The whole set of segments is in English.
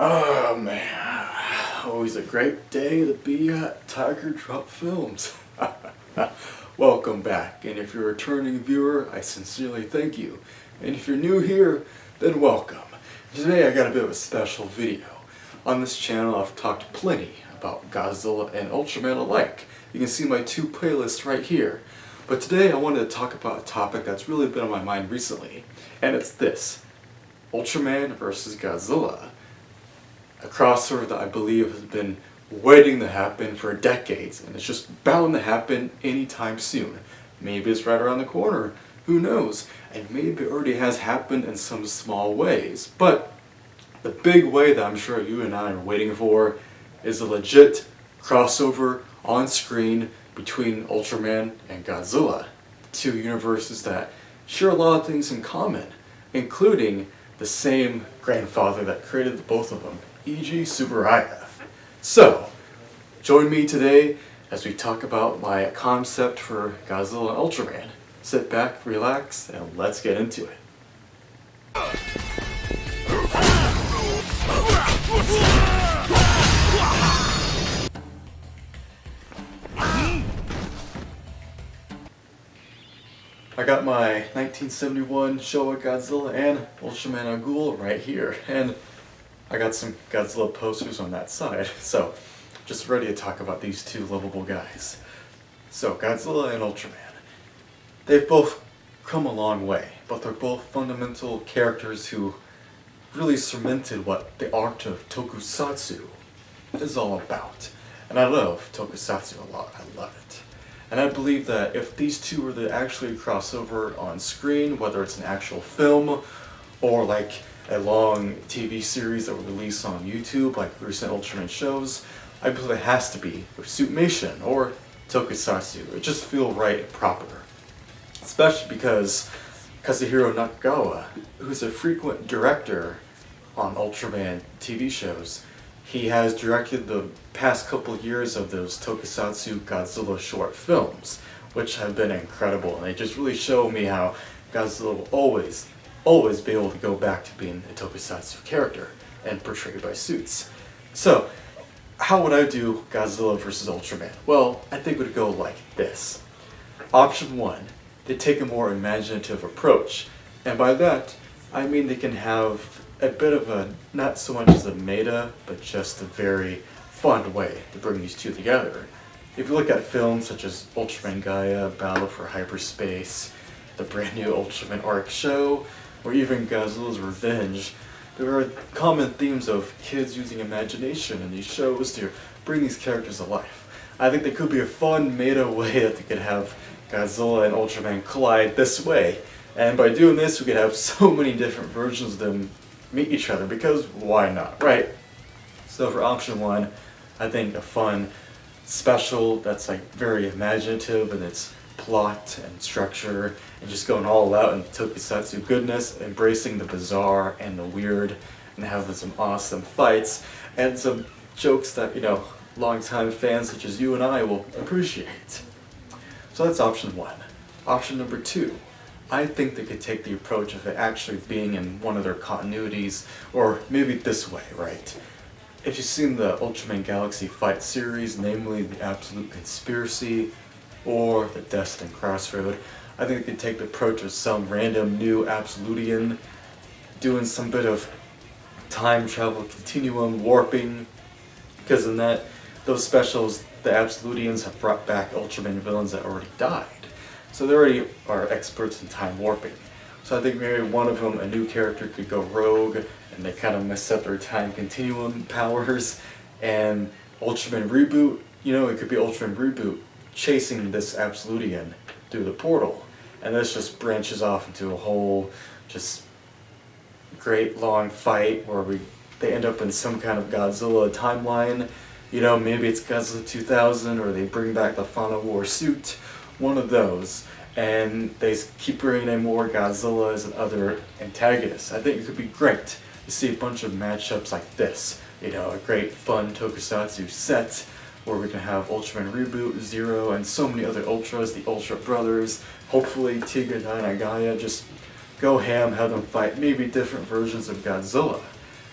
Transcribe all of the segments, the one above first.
Oh man, always a great day to be at Tiger Drop Films. Welcome back, and if you're a returning viewer, I sincerely thank you. And if you're new here, then welcome. Today I got a bit of a special video. On this channel I've talked plenty about Godzilla and Ultraman alike. You can see my two playlists right here. But today I wanted to talk about a topic that's really been on my mind recently, and it's this: Ultraman versus Godzilla. A crossover that I believe has been waiting to happen for decades, and it's just bound to happen anytime soon. Maybe it's right around the corner, who knows? And maybe it already has happened in some small ways. But the big way that I'm sure you and I are waiting for is a legit crossover on screen between Ultraman and Godzilla. Two universes that share a lot of things in common, including the same grandfather that created both of them, E.G. Tsuburaya. So, join me today as we talk about my concept for Godzilla and Ultraman. Sit back, relax, and let's get into it. I got my 1971 Showa Godzilla and Ultraman Agul right here, and I got some Godzilla posters on that side, so just ready to talk about these two lovable guys. So, Godzilla and Ultraman. They've both come a long way, but they're both fundamental characters who really cemented what the art of Tokusatsu is all about. And I love Tokusatsu a lot, I love it. And I believe that if these two were to actually cross over on screen, whether it's an actual film or like a long TV series that will release on YouTube, like recent Ultraman shows, I believe it has to be with Suitmation or Tokusatsu. It just feels right and proper. Especially because Kazuhiro Nakagawa, who's a frequent director on Ultraman TV shows, he has directed the past couple years of those Tokusatsu Godzilla short films, which have been incredible, and they just really show me how Godzilla will always be able to go back to being a Tokusatsu character and portrayed by suits. So, how would I do Godzilla versus Ultraman? Well, I think it would go like this. Option 1, they take a more imaginative approach, and by that, I mean they can have a bit of a, not so much as a meta, but just a very fun way to bring these two together. If you look at films such as Ultraman Gaia, Battle for Hyperspace, the brand new Ultraman Arc show, or even Godzilla's Revenge, there are common themes of kids using imagination in these shows to bring these characters to life. I think there could be a fun meta way that they could have Godzilla and Ultraman collide this way, and by doing this we could have so many different versions of them meet each other, because why not, right? So for option 1, I think a fun special that's like very imaginative in its plot and structure, and just going all out in Tokusatsu goodness, embracing the bizarre and the weird, and having some awesome fights, and some jokes that, you know, longtime fans such as you and I will appreciate. So that's option 1. Option number 2. I think they could take the approach of it actually being in one of their continuities, or maybe this way, right? If you've seen the Ultraman Galaxy Fight series, namely the Absolute Conspiracy or the Destined Crossroad, I think they could take the approach of some random new Absolutian doing some bit of time travel continuum warping, because in those specials, the Absolutians have brought back Ultraman villains that already died. So they already are experts in time warping. So I think maybe one of them, a new character, could go rogue, and they kind of mess up their time continuum powers, and Ultraman Reboot, you know, it could be Ultraman Reboot chasing this Absolutian through the portal. And this just branches off into a whole just great long fight where they end up in some kind of Godzilla timeline. You know, maybe it's Godzilla 2000, or they bring back the Final War suit, one of those, and they keep bringing in more Godzillas and other antagonists. I think it could be great to see a bunch of matchups like this. You know, a great fun Tokusatsu set where we can have Ultraman Reboot, Zero, and so many other Ultras, the Ultra Brothers, hopefully Tiga and Gaia, just go ham, have them fight maybe different versions of Godzilla.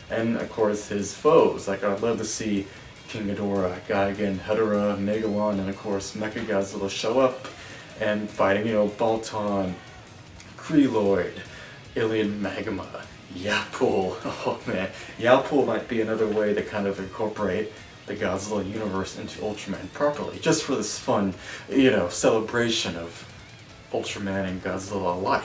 And of course his foes. Like I'd love to see King Ghidorah, Gigan, Hedorah, Megalon, and of course Mechagodzilla show up and fighting, Balton, Creloid, Alien Magma, Yapul. Oh man, Yapul might be another way to kind of incorporate the Godzilla universe into Ultraman properly, just for this fun, celebration of Ultraman and Godzilla alike.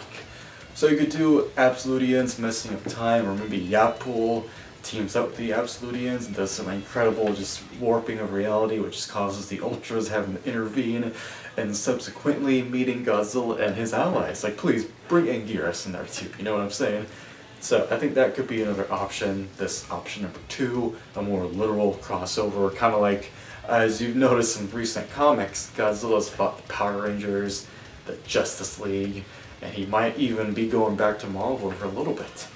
So you could do Absolutians messing up time, or maybe Yapul teams up with the Absolutians and does some incredible just warping of reality, which just causes the Ultras having to intervene, and subsequently meeting Godzilla and his allies. Like, please bring Anguirus in there too, you know what I'm saying? So I think that could be another option. This option number 2, a more literal crossover, kind of like, as you've noticed in recent comics, Godzilla's fought the Power Rangers, the Justice League, and he might even be going back to Marvel for a little bit.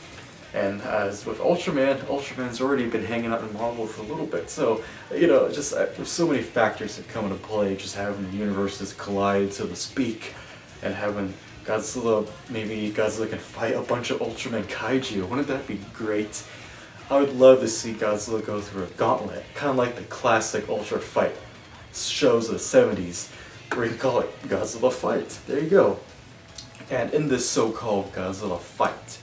And as with Ultraman, Ultraman's already been hanging out in Marvel for a little bit. So, just there's so many factors that come into play, just having the universes collide, so to speak, and having maybe Godzilla can fight a bunch of Ultraman Kaiju. Wouldn't that be great? I would love to see Godzilla go through a gauntlet, kind of like the classic Ultra fight shows of the 70s, where you call it Godzilla Fight. There you go. And in this so-called Godzilla fight,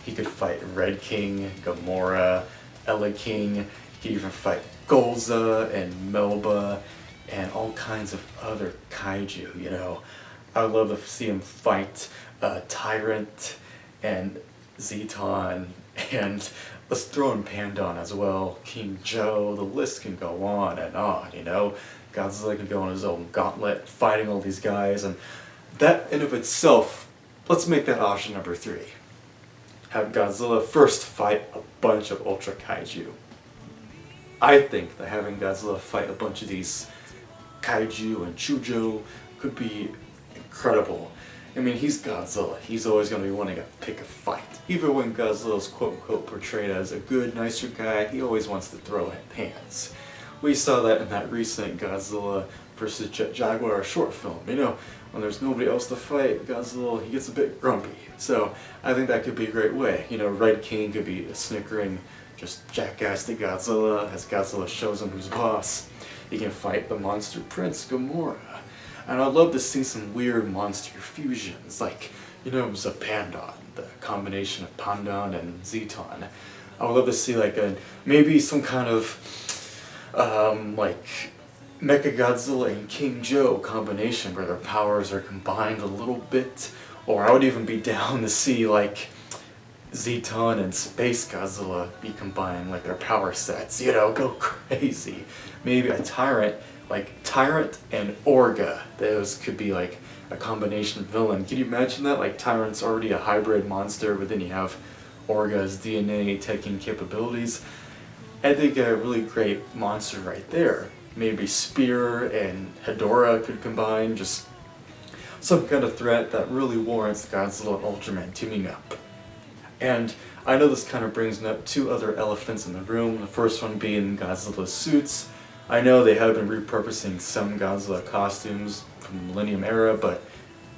he could fight Red King, Gamora, Ella King, he could even fight Golza and Melba, and all kinds of other kaiju, I would love to see him fight Tyrant and Zeton, and let's throw in Pandon as well, King Joe, the list can go on and on, Godzilla can go on his own gauntlet, fighting all these guys, and that in of itself, let's make that option number 3. Have Godzilla first fight a bunch of Ultra Kaiju. I think that having Godzilla fight a bunch of these Kaiju and Chujo could be incredible. I mean, he's Godzilla. He's always going to be wanting to pick a fight. Even when Godzilla's quote-unquote portrayed as a good, nicer guy, he always wants to throw hands. We saw that in that recent Godzilla vs. Jaguar short film. When there's nobody else to fight, Godzilla, he gets a bit grumpy. So I think that could be a great way. Red King could be a snickering, just jackass to Godzilla as Godzilla shows him who's boss. He can fight the monster prince, Gamora. And I'd love to see some weird monster fusions, like, Zapandon, the combination of Pandon and Zeton. I would love to see maybe some kind of, Mechagodzilla and King Joe combination where their powers are combined a little bit, or I would even be down to see Zeton and Space Godzilla be combined, their power sets, go crazy. Maybe a Tyrant, Tyrant and Orga, those could be a combination villain. Can you imagine that? Tyrant's already a hybrid monster, but then you have Orga's DNA taking capabilities. I think a really great monster right there. Maybe Spear and Hedorah could combine, just some kind of threat that really warrants Godzilla and Ultraman teaming up. And I know this kind of brings up 2 other elephants in the room, the first one being Godzilla's suits. I know they have been repurposing some Godzilla costumes from the Millennium era, but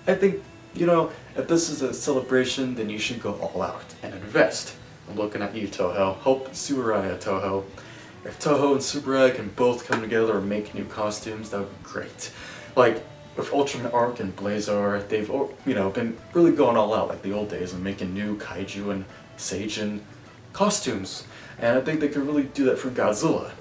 I think, if this is a celebration, then you should go all out and invest. I'm looking at you, Toho. Hope Tsuburaya, Toho. If Toho and Tsuburaya can both come together and make new costumes, that would be great. With Ultraman Arc and Blazar, they've, been really going all out like the old days and making new Kaiju and Seijin costumes. And I think they could really do that for Godzilla.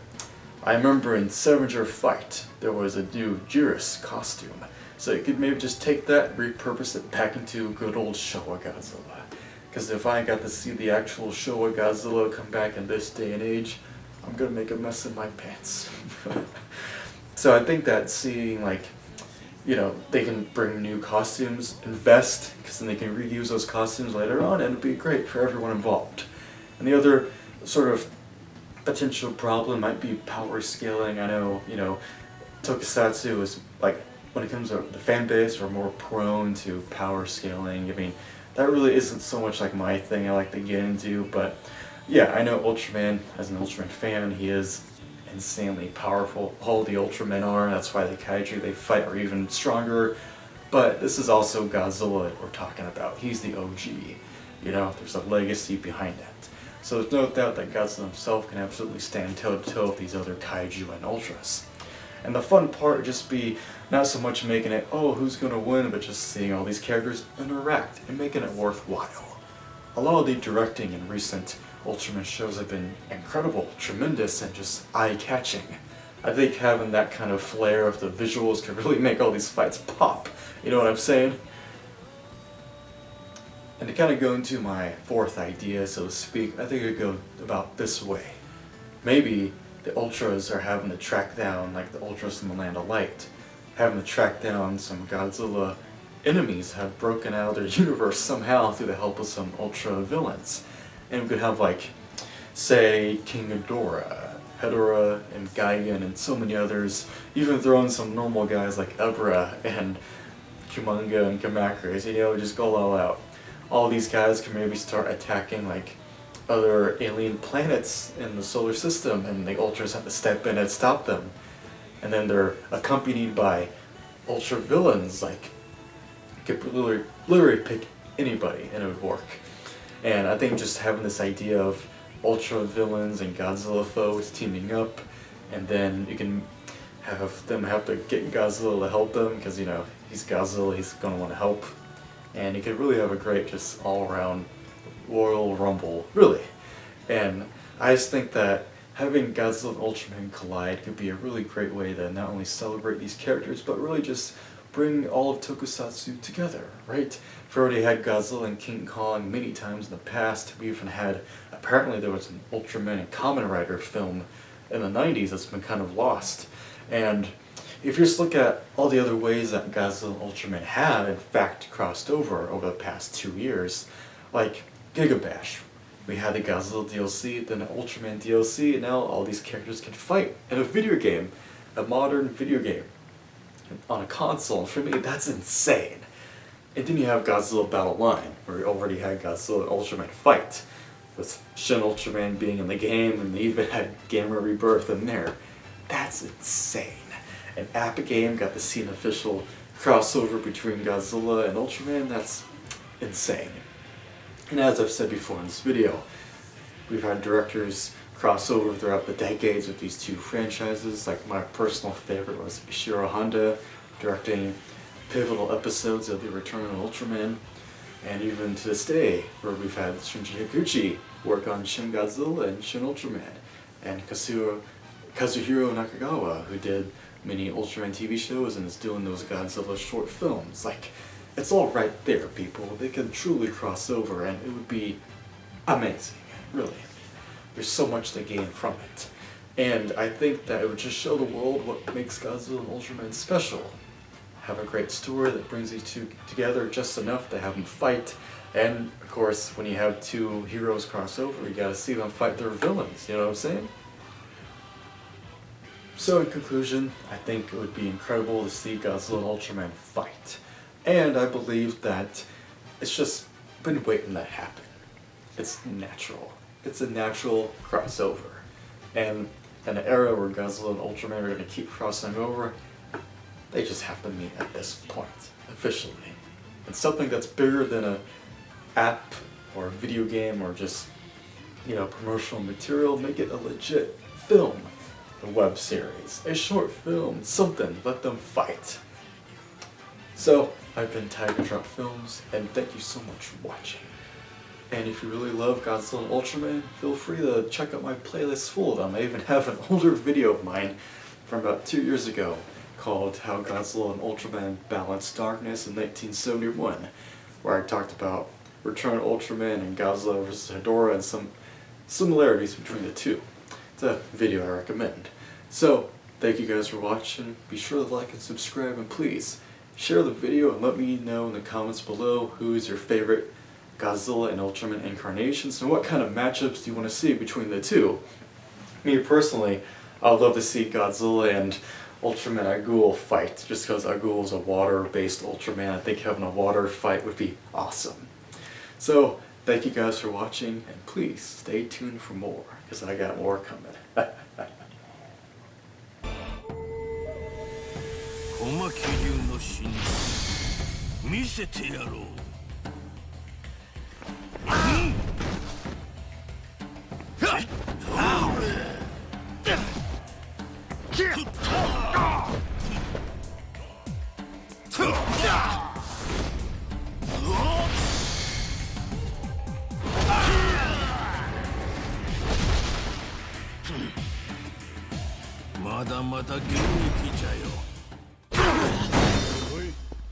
I remember in Scavenger Fight, there was a new Jiris costume. So you could maybe just take that and repurpose it back into good old Showa Godzilla. Because if I got to see the actual Showa Godzilla come back in this day and age, I'm gonna make a mess of my pants. So I think that seeing they can bring new costumes, invest, because then they can reuse those costumes later on, and it'd be great for everyone involved. And the other sort of potential problem might be power scaling. I know, Tokusatsu is when it comes to the fan base, are more prone to power scaling. I mean, that really isn't so much my thing I like to get into, but yeah, I know Ultraman, as an Ultraman fan, he is insanely powerful. All the Ultramen are, that's why the Kaiju they fight are even stronger. But this is also Godzilla that we're talking about. He's the OG. There's a legacy behind that. so there's no doubt that Godzilla himself can absolutely stand toe-to-toe with these other Kaiju and Ultras. And the fun part would just be not so much making it, oh, who's gonna win, but just seeing all these characters interact and making it worthwhile. A lot of the directing in recent Ultraman shows have been incredible, tremendous, and just eye-catching. I think having that kind of flair of the visuals could really make all these fights pop, you know what I'm saying? And to kind of go into my fourth idea, so to speak, I think it would go about this way. Maybe the Ultras are having to track down, like the Ultras from the Land of Light, having to track down some Godzilla enemies have broken out of their universe somehow through the help of some Ultra villains. And we could have, like, say, King Ghidorah, Hedorah, and Gigan, and so many others, even throw in some normal guys like Ebra and Kumonga and Kamakras, you know, just go all out. All these guys can maybe start attacking, like, other alien planets in the solar system, and the Ultras have to step in and stop them. And then they're accompanied by Ultra villains, like, you could literally pick anybody and it would work. And I think just having this idea of Ultra villains and Godzilla foes teaming up, and then you can have them have to get Godzilla to help them, because, you know, he's Godzilla, he's gonna want to help. And you could really have a great, just all-around Royal Rumble, really. And I just think that having Godzilla and Ultraman collide could be a really great way to not only celebrate these characters, but really just bring all of Tokusatsu together, right? We've already had Godzilla and King Kong many times in the past. We even had, apparently there was an Ultraman and Kamen Rider film in the 90s that's been kind of lost. And if you just look at all the other ways that Godzilla and Ultraman have, in fact, crossed over the past 2 years, like Gigabash. We had the Godzilla DLC, then the Ultraman DLC, and now all these characters can fight in a video game, a modern video game, on a console. And for me, that's insane. And then you have Godzilla Battle Line, where we already had Godzilla and Ultraman fight, with Shin Ultraman being in the game, and they even had Gamma Rebirth in there. That's insane. And Epic Game got to see an official crossover between Godzilla and Ultraman. That's insane. And as I've said before in this video, we've had directors cross over throughout the decades with these two franchises. Like, my personal favorite was Ishiro Honda, directing pivotal episodes of The Return of Ultraman. And even to this day, where we've had Shunji Higuchi work on Shin Godzilla and Shin Ultraman. And Kazuhiro Nakagawa, who did many Ultraman TV shows and is doing those Godzilla short films. Like, it's all right there, people. They can truly cross over, and it would be amazing, really. There's so much to gain from it. And I think that it would just show the world what makes Godzilla and Ultraman special. Have a great story that brings these two together just enough to have them fight. And, of course, when you have two heroes cross over, you gotta see them fight their villains, you know what I'm saying? So in conclusion, I think it would be incredible to see Godzilla and Ultraman fight. And I believe that it's just been waiting to happen. It's natural. It's a natural crossover. And in an era where Godzilla and Ultraman are going to keep crossing over, they just have to meet at this point, officially. And something that's bigger than an app or a video game or just, you know, promotional material, make it a legit film. A web series, a short film, something, let them fight. So, I've been Tiger Drop Films, and thank you so much for watching. And if you really love Godzilla and Ultraman, feel free to check out my playlist full of them. I even have an older video of mine from about 2 years ago called How Godzilla and Ultraman Balanced Darkness in 1971, where I talked about Return of Ultraman and Godzilla vs. Hedorah and some similarities between the two. It's a video I recommend. So, thank you guys for watching. Be sure to like and subscribe, and please share the video and let me know in the comments below who's your favorite Godzilla and Ultraman incarnations and what kind of matchups do you want to see between the two. Me personally, I'd love to see Godzilla and Ultraman Agul fight, just because Agul is a water-based Ultraman. I think having a water fight would be awesome. So, thank you guys for watching, and please stay tuned for more, because I got more coming. 小牧流の真実見せてやろう。まだまだ現役じゃよ。